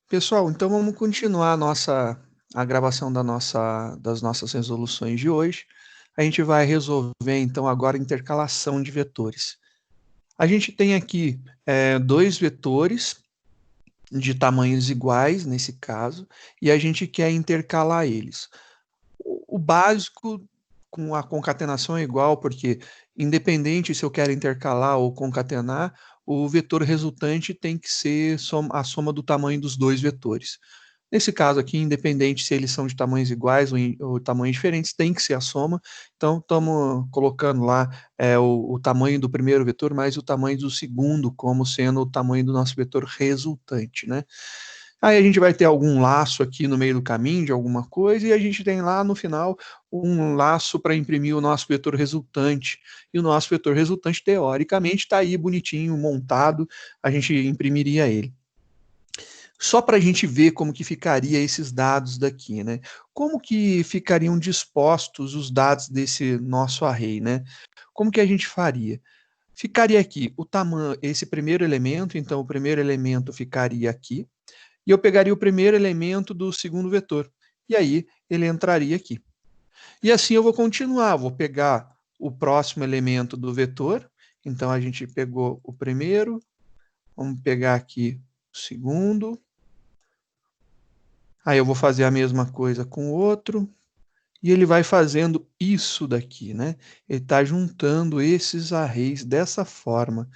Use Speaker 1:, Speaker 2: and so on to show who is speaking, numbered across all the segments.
Speaker 1: Pessoal, então vamos continuar a gravação das nossas resoluções de hoje. A gente vai resolver, então, agora a intercalação de vetores. A gente tem aqui dois vetores de tamanhos iguais, nesse caso, e a gente quer intercalar eles. O básico com a concatenação é igual, porque independente se eu quero intercalar ou concatenar, o vetor resultante tem que ser a soma do tamanho dos dois vetores. Nesse caso aqui, independente se eles são de tamanhos iguais ou tamanhos diferentes, tem que ser a soma. Então, estamos colocando lá o tamanho do primeiro vetor mais o tamanho do segundo, como sendo o tamanho do nosso vetor resultante, né? Aí a gente vai ter algum laço aqui no meio do caminho de alguma coisa, e a gente tem lá no final um laço para imprimir o nosso vetor resultante. E o nosso vetor resultante, teoricamente, está aí bonitinho, montado, a gente imprimiria ele. Só para a gente ver como que ficaria esses dados daqui, né? Como que ficariam dispostos os dados desse nosso array, né? Como que a gente faria? Ficaria aqui o tamanho, esse primeiro elemento, então o primeiro elemento ficaria aqui, e eu pegaria o primeiro elemento do segundo vetor, e aí ele entraria aqui. E assim eu vou continuar, vou pegar o próximo elemento do vetor, então a gente pegou o primeiro, vamos pegar aqui o segundo, aí eu vou fazer a mesma coisa com o outro, e ele vai fazendo isso daqui, né? Ele está juntando esses arrays dessa forma,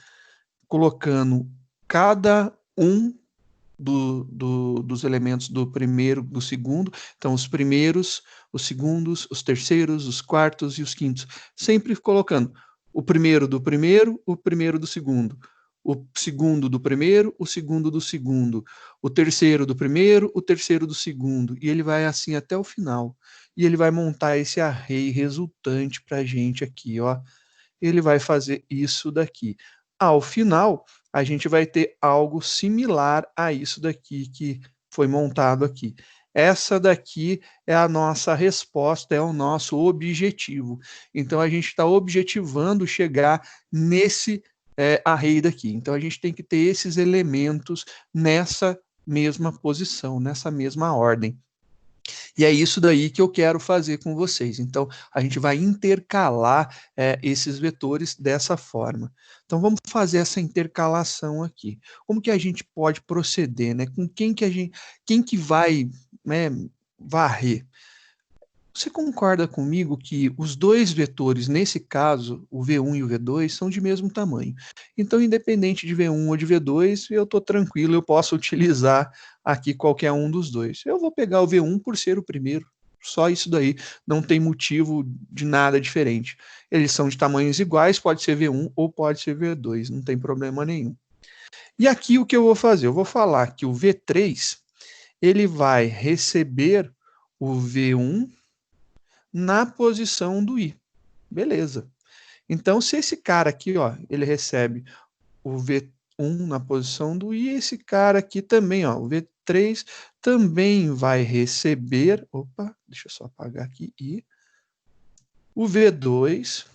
Speaker 1: colocando cada um dos elementos do primeiro, do segundo, então os primeiros, os segundos, os terceiros, os quartos e os quintos, sempre colocando o primeiro do segundo, o segundo do primeiro, o segundo do segundo, o terceiro do primeiro, o terceiro do segundo, e ele vai assim até o final. E ele vai montar esse array resultante para a gente aqui, ó. Ele vai fazer isso daqui. Ao final, a gente vai ter algo similar a isso daqui que foi montado aqui. Essa daqui é a nossa resposta, é o nosso objetivo. Então, a gente está objetivando chegar nesse array daqui. Então, a gente tem que ter esses elementos nessa mesma posição, nessa mesma ordem. E é isso daí que eu quero fazer com vocês. Então, a gente vai intercalar esses vetores dessa forma. Então, vamos fazer essa intercalação aqui. Como que a gente pode proceder, né? Com quem que vai, né, varrer? Você concorda comigo que os dois vetores, nesse caso, o V1 e o V2, são de mesmo tamanho? Então, independente de V1 ou de V2, eu estou tranquilo, eu posso utilizar aqui qualquer um dos dois. Eu vou pegar o V1 por ser o primeiro, só isso daí, não tem motivo de nada diferente. Eles são de tamanhos iguais, pode ser V1 ou pode ser V2, não tem problema nenhum. E aqui o que eu vou fazer? Eu vou falar que o V3, ele vai receber o V1 na posição do i. Beleza. Então, se esse cara aqui, ó, ele recebe o V1 na posição do i, esse cara aqui também, ó, o V3 também vai receber, opa, deixa eu só apagar aqui, i, o V2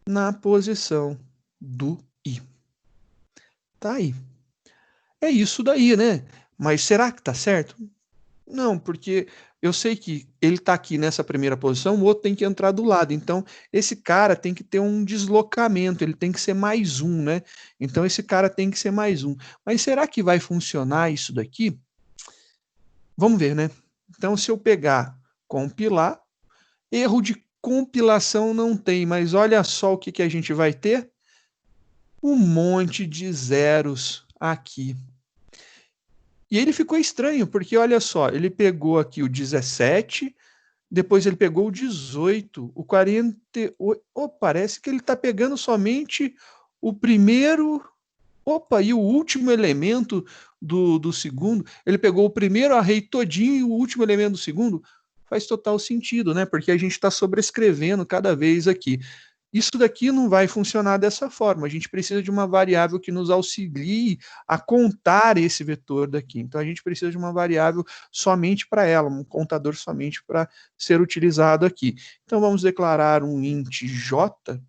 Speaker 1: na posição do i. Tá aí. É isso daí, né? Mas será que tá certo? Não, porque eu sei que ele está aqui nessa primeira posição, o outro tem que entrar do lado. Então, esse cara tem que ter um deslocamento, ele tem que ser mais um, né? Então, esse cara tem que ser mais um. Mas será que vai funcionar isso daqui? Vamos ver, né? Então, se eu pegar, compilar, erro de compilação não tem, mas olha só o que, que a gente vai ter: um monte de zeros aqui. E ele ficou estranho, porque olha só, ele pegou aqui o 17, depois ele pegou o 18, o 48. Oh, parece que ele está pegando somente o primeiro. Opa, e o último elemento do segundo. Ele pegou o primeiro array todinho e o último elemento do segundo. Faz total sentido, né? Porque a gente está sobrescrevendo cada vez aqui. Isso daqui não vai funcionar dessa forma. A gente precisa de uma variável que nos auxilie a contar esse vetor daqui. Então, a gente precisa de uma variável somente para ela, um contador somente para ser utilizado aqui. Então, vamos declarar um int j,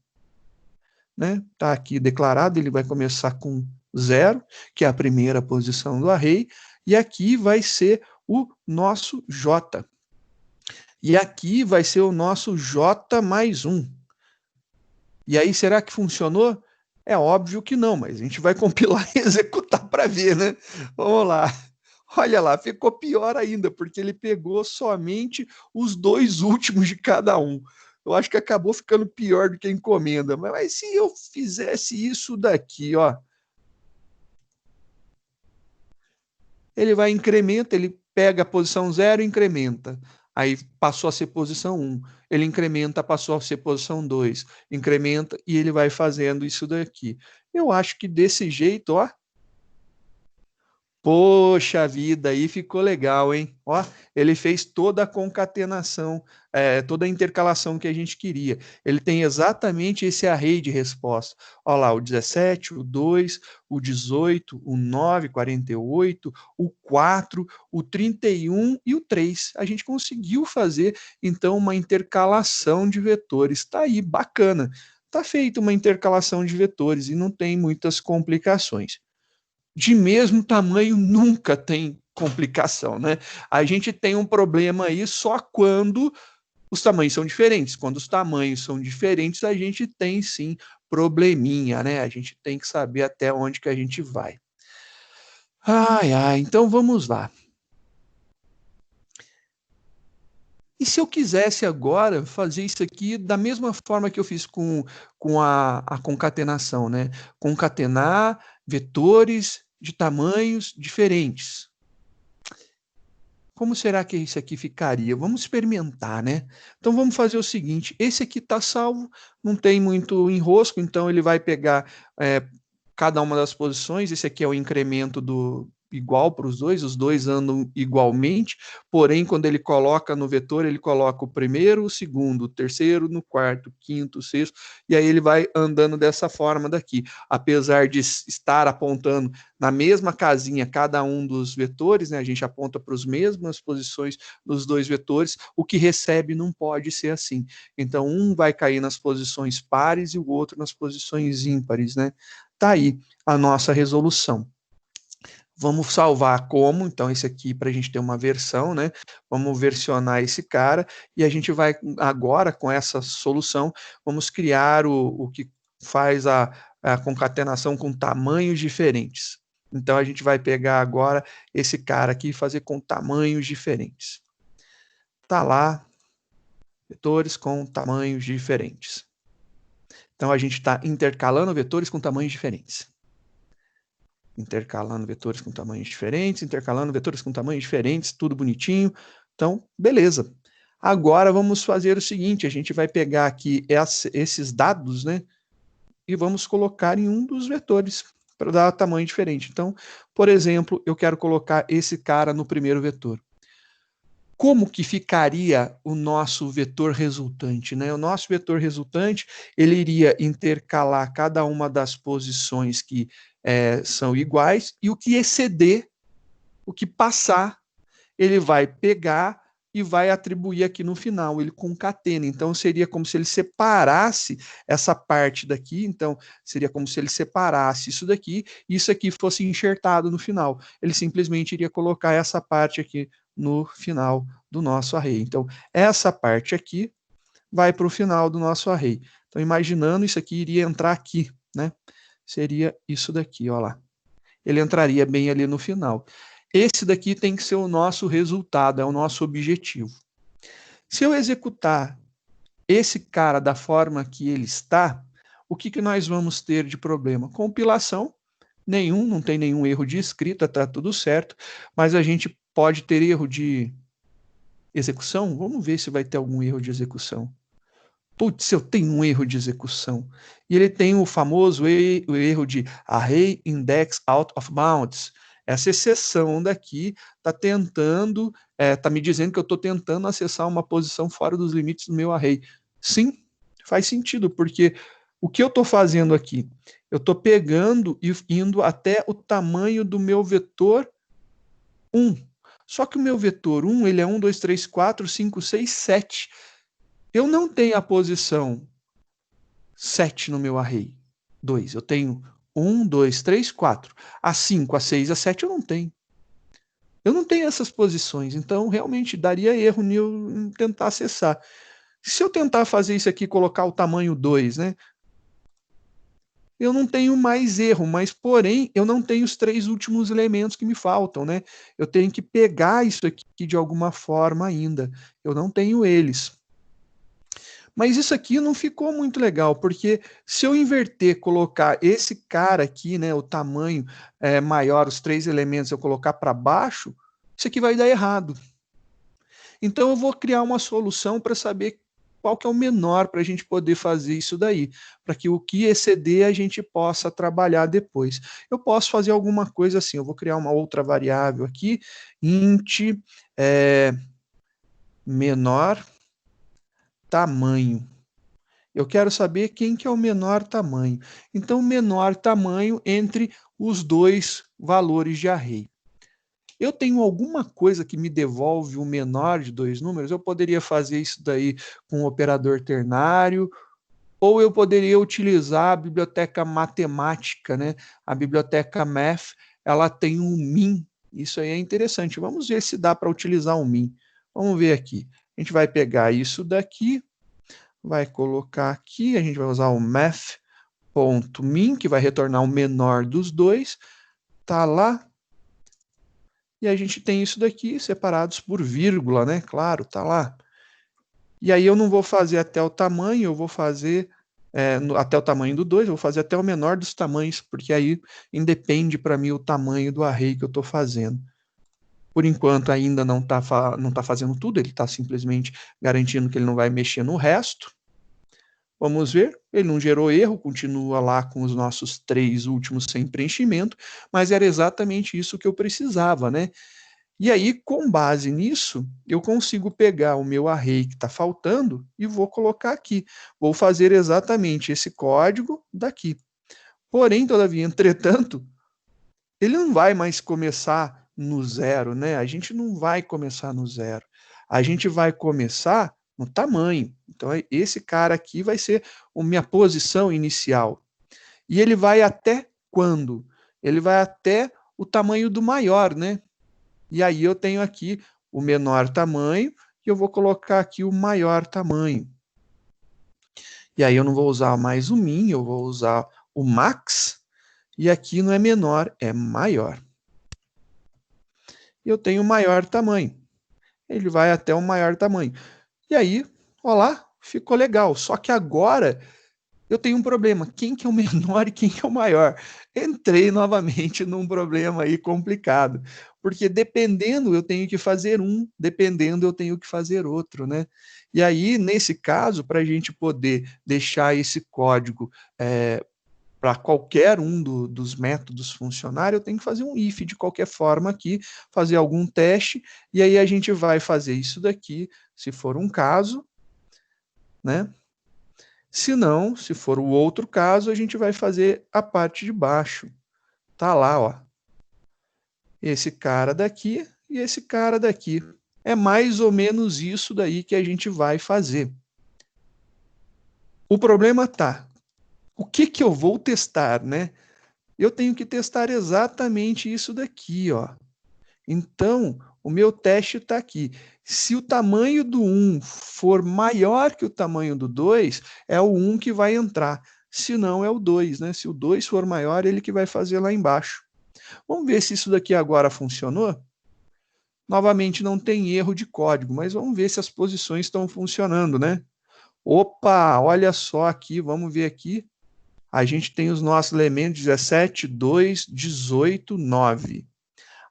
Speaker 1: né? Está aqui declarado, ele vai começar com 0, que é a primeira posição do array, e aqui vai ser o nosso J. E aqui vai ser o nosso J mais 1. E aí, será que funcionou? É óbvio que não, mas a gente vai compilar e executar para ver, né? Vamos lá. Olha lá, ficou pior ainda, porque ele pegou somente os 2 últimos de cada um. Eu acho que acabou ficando pior do que a encomenda. Mas se eu fizesse isso daqui, ó, ele vai incrementa, ele pega a posição 0 e incrementa. Aí passou a ser posição 1. Ele incrementa, passou a ser posição 2. Incrementa e ele vai fazendo isso daqui. Eu acho que desse jeito, ó, poxa vida, aí ficou legal, hein? Ó, ele fez toda a concatenação, toda a intercalação que a gente queria. Ele tem exatamente esse array de resposta. Ó lá, o 17, o 2, o 18, o 9, 48, o 4, o 31 e o 3. A gente conseguiu fazer, então, uma intercalação de vetores. Tá aí, bacana. Tá feita uma intercalação de vetores e não tem muitas complicações. De mesmo tamanho nunca tem complicação, né? A gente tem um problema aí só quando os tamanhos são diferentes. Quando os tamanhos são diferentes, a gente tem sim probleminha, né? A gente tem que saber até onde que a gente vai. Então vamos lá. E se eu quisesse agora fazer isso aqui da mesma forma que eu fiz com a concatenação, né? Concatenar vetores de tamanhos diferentes. Como será que isso aqui ficaria? Vamos experimentar, né? Então vamos fazer o seguinte: esse aqui está salvo, não tem muito enrosco, então ele vai pegar cada uma das posições. Esse aqui é o incremento do igual para os dois andam igualmente, porém, quando ele coloca no vetor, ele coloca o primeiro, o segundo, o terceiro, no quarto, quinto, sexto, e aí ele vai andando dessa forma daqui. Apesar de estar apontando na mesma casinha cada um dos vetores, né, a gente aponta para as mesmas posições dos 2 vetores, o que recebe não pode ser assim. Então, um vai cair nas posições pares e o outro nas posições ímpares, né? Tá aí a nossa resolução. Vamos salvar como, então esse aqui para a gente ter uma versão, né? Vamos versionar esse cara e a gente vai agora com essa solução, vamos criar o que faz a concatenação com tamanhos diferentes. Então a gente vai pegar agora esse cara aqui e fazer com tamanhos diferentes. Tá lá, vetores com tamanhos diferentes. Então a gente está intercalando vetores com tamanhos diferentes. Intercalando vetores com tamanhos diferentes, intercalando vetores com tamanhos diferentes, tudo bonitinho. Então, beleza. Agora vamos fazer o seguinte, a gente vai pegar aqui esses dados, né, e vamos colocar em um dos vetores para dar tamanho diferente. Então, por exemplo, eu quero colocar esse cara no primeiro vetor. Como que ficaria o nosso vetor resultante, né? O nosso vetor resultante, ele iria intercalar cada uma das posições que são iguais, e o que exceder, o que passar, ele vai pegar e vai atribuir aqui no final, ele concatena. Então, seria como se ele separasse essa parte daqui, então, seria como se ele separasse isso daqui, e isso aqui fosse enxertado no final. Ele simplesmente iria colocar essa parte aqui no final do nosso array. Então, essa parte aqui vai para o final do nosso array. Então, imaginando, isso aqui iria entrar aqui, né? Seria isso daqui, ó lá. Ele entraria bem ali no final. Esse daqui tem que ser o nosso resultado, é o nosso objetivo. Se eu executar esse cara da forma que ele está, o que, que nós vamos ter de problema? Compilação, nenhum, não tem nenhum erro de escrita, está tudo certo, mas a gente pode ter erro de execução. Vamos ver se vai ter algum erro de execução. Putz, eu tenho um erro de execução. E ele tem o famoso o erro de array index out of bounds. Essa exceção daqui está tentando, está me dizendo que eu estou tentando acessar uma posição fora dos limites do meu array. Sim, faz sentido, porque o que eu estou fazendo aqui? Eu estou pegando e indo até o tamanho do meu vetor 1. Só que o meu vetor 1, ele é 1, 2, 3, 4, 5, 6, 7. Eu não tenho a posição 7 no meu array. 2. Eu tenho 1, 2, 3, 4. A 5, a 6, a 7 eu não tenho. Eu não tenho essas posições, então realmente daria erro em eu tentar acessar. Se eu tentar fazer isso aqui, colocar o tamanho 2, né? Eu não tenho mais erro, mas porém eu não tenho os 3 últimos elementos que me faltam, né? Eu tenho que pegar isso aqui de alguma forma ainda. Eu não tenho eles. Mas isso aqui não ficou muito legal, porque se eu inverter, colocar esse cara aqui, né, o tamanho maior, os 3 elementos, eu colocar para baixo, isso aqui vai dar errado. Então eu vou criar uma solução para saber qual que é o menor para a gente poder fazer isso daí, para que o que exceder a gente possa trabalhar depois. Eu posso fazer alguma coisa assim, eu vou criar uma outra variável aqui, int menor tamanho. Eu quero saber quem que é o menor tamanho. Então, menor tamanho entre os 2 valores de array. Eu tenho alguma coisa que me devolve o menor de 2 números? Eu poderia fazer isso daí com um operador ternário, ou eu poderia utilizar a biblioteca matemática, né? A biblioteca math, ela tem um min. Isso aí é interessante. Vamos ver se dá para utilizar um min. Vamos ver aqui. A gente vai pegar isso daqui, vai colocar aqui, a gente vai usar o math.min, que vai retornar o menor dos 2, tá lá. E a gente tem isso daqui separados por vírgula, né? Claro, tá lá. E aí eu não vou fazer até o tamanho, eu vou fazer até o tamanho do 2, eu vou fazer até o menor dos tamanhos, porque aí independe para mim o tamanho do array que eu estou fazendo. Por enquanto ainda não tá fazendo tudo, ele está simplesmente garantindo que ele não vai mexer no resto. Vamos ver, ele não gerou erro, continua lá com os nossos 3 últimos sem preenchimento, mas era exatamente isso que eu precisava, né? E aí, com base nisso, eu consigo pegar o meu array que está faltando e vou colocar aqui. Vou fazer exatamente esse código daqui. Porém, todavia, entretanto, ele não vai mais começar no zero, né? A gente não vai começar no zero. A gente vai começar no tamanho. Então, esse cara aqui vai ser a minha posição inicial. E ele vai até quando? Ele vai até o tamanho do maior, né? E aí eu tenho aqui o menor tamanho e eu vou colocar aqui o maior tamanho. E aí eu não vou usar mais o min, eu vou usar o max. E aqui não é menor, é maior. E eu tenho o maior tamanho. Ele vai até o maior tamanho. E aí, olá, ficou legal. Só que agora eu tenho um problema. Quem que é o menor e quem que é o maior? Entrei novamente num problema aí complicado. Porque dependendo, eu tenho que fazer um, dependendo, eu tenho que fazer outro, né? E aí, nesse caso, para a gente poder deixar esse código para qualquer um dos métodos funcionar, eu tenho que fazer um if de qualquer forma aqui, fazer algum teste, e aí a gente vai fazer isso daqui, se for um caso, né? Se não, se for o outro caso, a gente vai fazer a parte de baixo. Tá lá, ó. Esse cara daqui e esse cara daqui. É mais ou menos isso daí que a gente vai fazer. O problema tá. O que que eu vou testar, né? Eu tenho que testar exatamente isso daqui, ó. Então, o meu teste está aqui. Se o tamanho do 1 for maior que o tamanho do 2, é o 1 que vai entrar. Se não, é o 2, né? Se o 2 for maior, ele que vai fazer lá embaixo. Vamos ver se isso daqui agora funcionou. Novamente, não tem erro de código, mas vamos ver se as posições estão funcionando, né? Opa, olha só aqui, vamos ver aqui. A gente tem os nossos elementos 17, 2, 18, 9.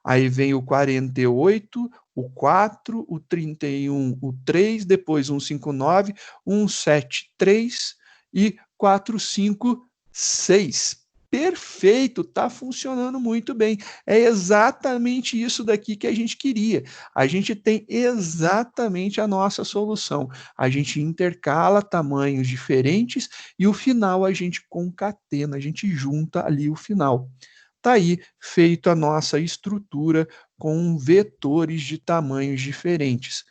Speaker 1: Aí vem o 48, o 4, o 31, o 3, depois 159, 173 e 456. Perfeito, está funcionando muito bem. É exatamente isso daqui que a gente queria. A gente tem exatamente a nossa solução. A gente intercala tamanhos diferentes e o final a gente concatena, a gente junta ali o final. Está aí feito a nossa estrutura com vetores de tamanhos diferentes.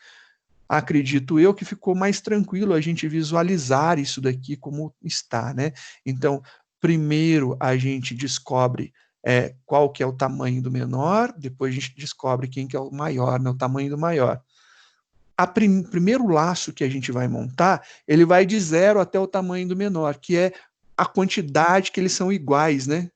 Speaker 1: Acredito eu que ficou mais tranquilo a gente visualizar isso daqui como está, né? Então, Primeiro a gente descobre qual que é o tamanho do menor, depois a gente descobre quem que é o maior, né, o tamanho do maior. Primeiro laço que a gente vai montar, ele vai de 0 até o tamanho do menor, que é a quantidade que eles são iguais, né?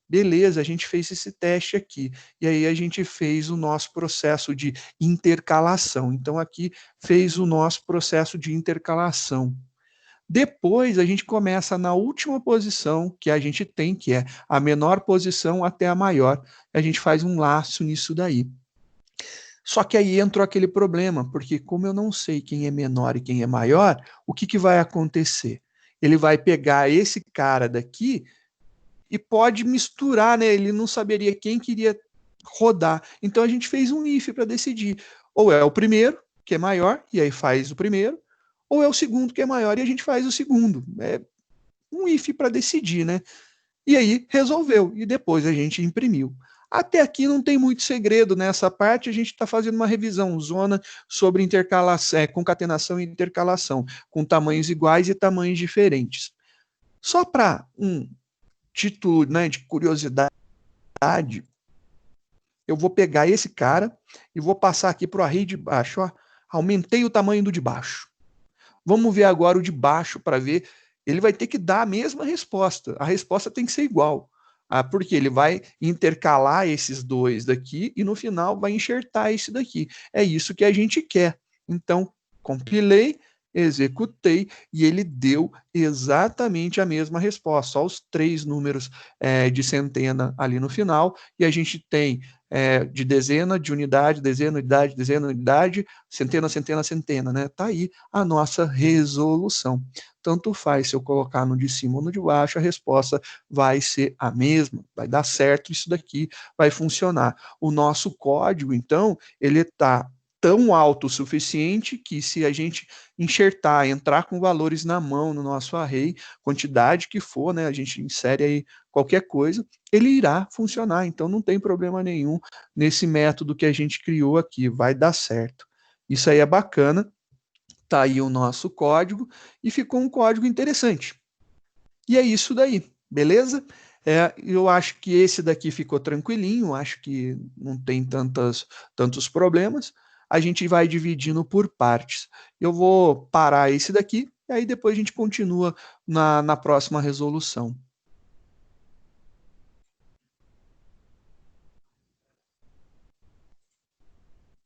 Speaker 1: Beleza, a gente fez esse teste aqui. E aí a gente fez o nosso processo de intercalação. Então, aqui fez o nosso processo de intercalação. Depois, a gente começa na última posição que a gente tem, que é a menor posição até a maior. A gente faz um laço nisso daí. Só que aí entrou aquele problema, porque como eu não sei quem é menor e quem é maior, o que, que vai acontecer? Ele vai pegar esse cara daqui e pode misturar, né? Ele não saberia quem queria rodar. Então a gente fez um if para decidir. Ou é o primeiro, que é maior, e aí faz o primeiro, ou é o segundo, que é maior, e a gente faz o segundo. É um if para decidir, né? E aí resolveu, e depois a gente imprimiu. Até aqui não tem muito segredo nessa parte, a gente está fazendo uma revisão zona sobre intercalação, concatenação e intercalação, com tamanhos iguais e tamanhos diferentes. Só para um título, né, de curiosidade, eu vou pegar esse cara e vou passar aqui para o array de baixo. Ó. Aumentei o tamanho do de baixo. Vamos ver agora o de baixo para ver. Ele vai ter que dar a mesma resposta. A resposta tem que ser igual. Porque ele vai intercalar esses dois daqui e no final vai enxertar esse daqui. É isso que a gente quer. Então, compilei, executei e ele deu exatamente a mesma resposta, só os 3 números de centena ali no final, e a gente tem de dezena, de unidade, dezena, unidade, centena, centena, centena, né? Tá aí a nossa resolução. Tanto faz se eu colocar no de cima ou no de baixo, a resposta vai ser a mesma, vai dar certo, isso daqui vai funcionar. O nosso código, então, ele está tão alto o suficiente que se a gente enxertar, entrar com valores na mão no nosso array, quantidade que for, né, a gente insere aí qualquer coisa, ele irá funcionar, então não tem problema nenhum nesse método que a gente criou aqui, vai dar certo. Isso aí é bacana, tá aí o nosso código e ficou um código interessante. E é isso daí, beleza? Eu acho que esse daqui ficou tranquilinho, acho que não tem tantos problemas. A gente vai dividindo por partes. Eu vou parar esse daqui, e aí depois a gente continua na próxima resolução.